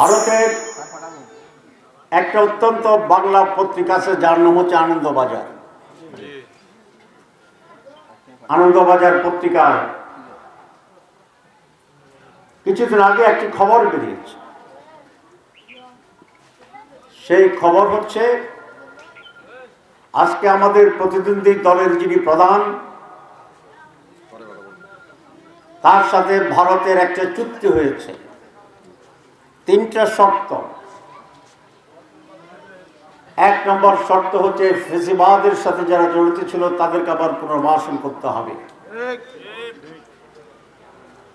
ভারতের একটা অত্যন্ত বাংলা পত্রিকা আছে যার নাম হচ্ছে আনন্দবাজার। আনন্দবাজার পত্রিকায় কিছুদিন আগে একটি খবর বেরিয়েছে। সেই খবর হচ্ছে আজকে আমাদের প্রতিদ্বন্দ্বী দলের যিনি প্রধান, তার সাথে ভারতের একটা চুক্তি হয়েছে, 3টা শর্ত। 1 নম্বর শর্ত হচ্ছে ফেসিবাদের সাথে যারা জড়িত ছিল তাদেরকে আবার পুনর্বাসন করতে হবে।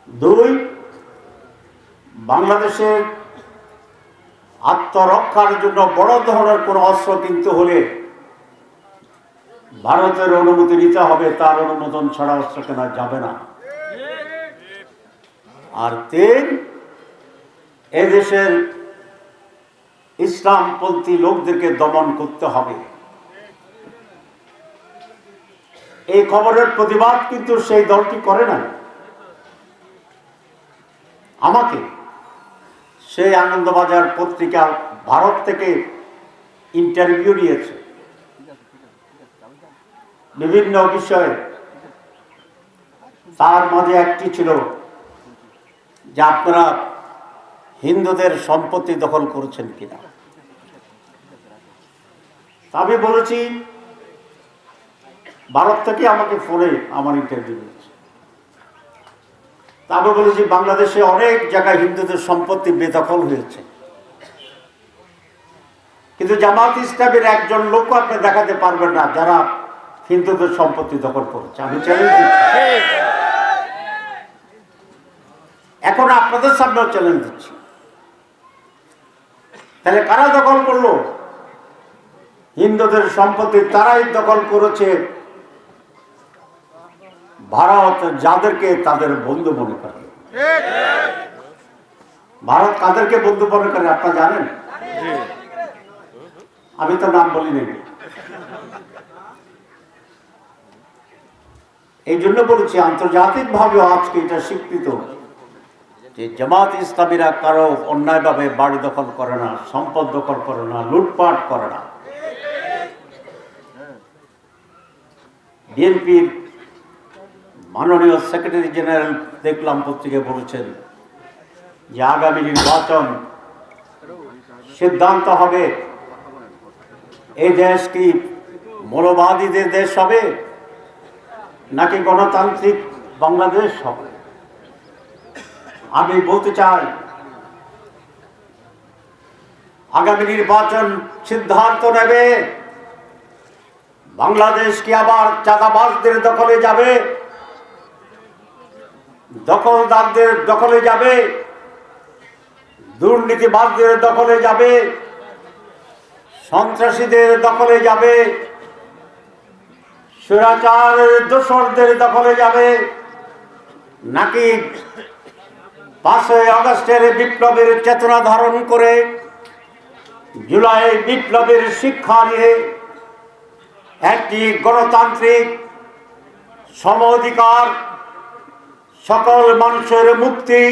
2, বাংলাদেশের আত্মরক্ষার জন্য বড় ধরনের কোনো অস্ত্র কিনতে হলে ভারতের অনুমতি নিতে হবে, তার অনুমোদন ছাড়া অস্ত্র কেনা যাবে না। আর 3, এদেশের ইসলামপন্থী লোকদেরকে দমন করতে হবে। এই খবরের প্রতিবাদ কিন্তু সেই দলটি করে না। আমাকে সেই আনন্দবাজার পত্রিকা ভারত থেকে ইন্টারভিউ নিয়েছে বিভিন্ন বিষয়ে। তার মাঝে একটি ছিল যে আপনারা হিন্দুদের সম্পত্তি দখল করেছেন কিনা। আমি বলেছি, ভারত থেকে আমাকে ফোনে আমার ইন্টারভিউ নিয়েছে। আমি বলেছি বাংলাদেশে অনেক জায়গায় হিন্দুদের সম্পত্তি বেদখল হয়েছে, কিন্তু জামাত ইসলামের একজন লোক আপনি দেখাতে পারবেন না যারা হিন্দুদের সম্পত্তি দখল করেছে। আমি চ্যালেঞ্জ দিচ্ছি, এখন আপনাদের সামনেও চ্যালেঞ্জ দিচ্ছি। তাহলে কারা দখল করলো? হিন্দুদের সম্পত্তি তারাই দখল করেছে ভারত যাদেরকে তাদের বন্ধু মনে করে। ভারত কাদেরকে বন্ধু মনে করে আপনারা জানেন? আমি তো নাম বলিনি। এই জন্য বলেছি আন্তর্জাতিকভাবে আজকে এটা স্বীকৃত যে জামাত ইসলামীরা কারো অন্যায়ভাবে বাড়ি দখল করে না, সম্পদ দখল করে না, লুটপাট করে না। বিএনপির মাননীয় সেক্রেটারি জেনারেল দেখলাম পত্রিকায় বলেছেন যে আগামী নির্বাচন সিদ্ধান্ত হবে এই দেশ কি মৌলবাদীদের দেশ হবে নাকি গণতান্ত্রিক বাংলাদেশ হবে। আমি বলতে চাই আগামী নির্বাচন সিদ্ধান্ত নেবে বাংলাদেশ কি আবার চাঁদাবাজদের দখলে যাবে, দখলদারদের দখলে যাবে, দুর্নীতিবাজদের দখলে যাবে, সন্ত্রাসীদের দখলে যাবে, স্বৈরাচারের দোসরদের দখলে যাবে, নাকি 5ই আগস্টের বিপ্লবের চেতনা ধারণ করে জুলাই বিপ্লবের শিক্ষা নিয়ে একটি গণতান্ত্রিক সম অধিকার, সকল মানুষের মুক্তি,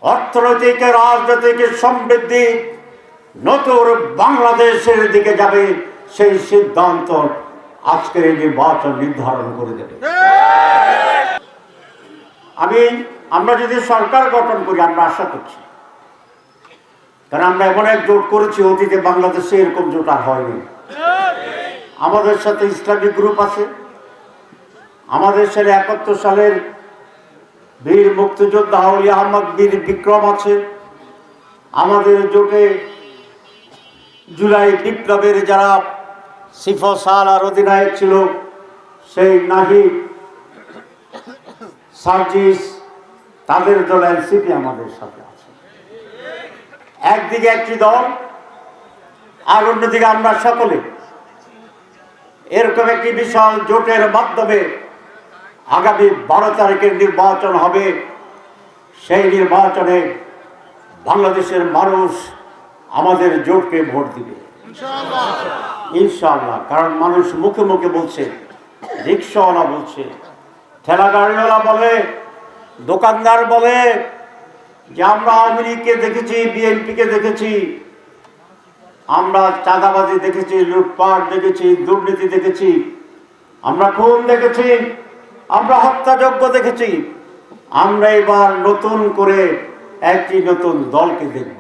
অর্থনৈতিক রাজনৈতিক সমৃদ্ধি, নতুন বাংলাদেশের দিকে যাবে, সেই সিদ্ধান্ত আজকের এই নির্বাচন নির্ধারণ করে দেবে। আমরা যদি সরকার গঠন করি, আমরা আশা করছি, কারণ আমরা এমন এক জোট করেছি, অতীতে বাংলাদেশে এরকম জোট আর হয়নি। আমাদের সাথে ইসলামিক গ্রুপ আছে, আমাদের সাথে 71 সালের বীর মুক্তিযোদ্ধা আউলি আহমদ বীর বিক্রম আছে, আমাদের জোটে জুলাই বিপ্লবের যারা সিফ সালার অধিনায়ক ছিল সেই নাহিদ, সার্জিস, তাদের দল এনসিপি আমাদের সাথে আছে। একদিকে একটি দল আর অন্যদিকে আমরা সকলে এরকম একটি বিশাল জোটের মাধ্যমে আগামী 12 তারিখের নির্বাচন হবে। সেই নির্বাচনে বাংলাদেশের মানুষ আমাদের জোটকে ভোট দিবে ইনশাআল্লাহ। কারণ মানুষ মুখে মুখে বলছে, রিক্সাওয়ালা বলছে, ঠেলা গাড়িওয়ালা বলে, দোকানদার বলে, যে আমরা আওয়ামী লীগকে দেখেছি, বিএনপিকে দেখেছি, আমরা চাঁদাবাজি দেখেছি, লুটপাট দেখেছি, দুর্নীতি দেখেছি, আমরা খুন দেখেছি, আমরা হত্যাযজ্ঞ দেখেছি। আমরা এবার নতুন করে একটি নতুন দলকে দেখব।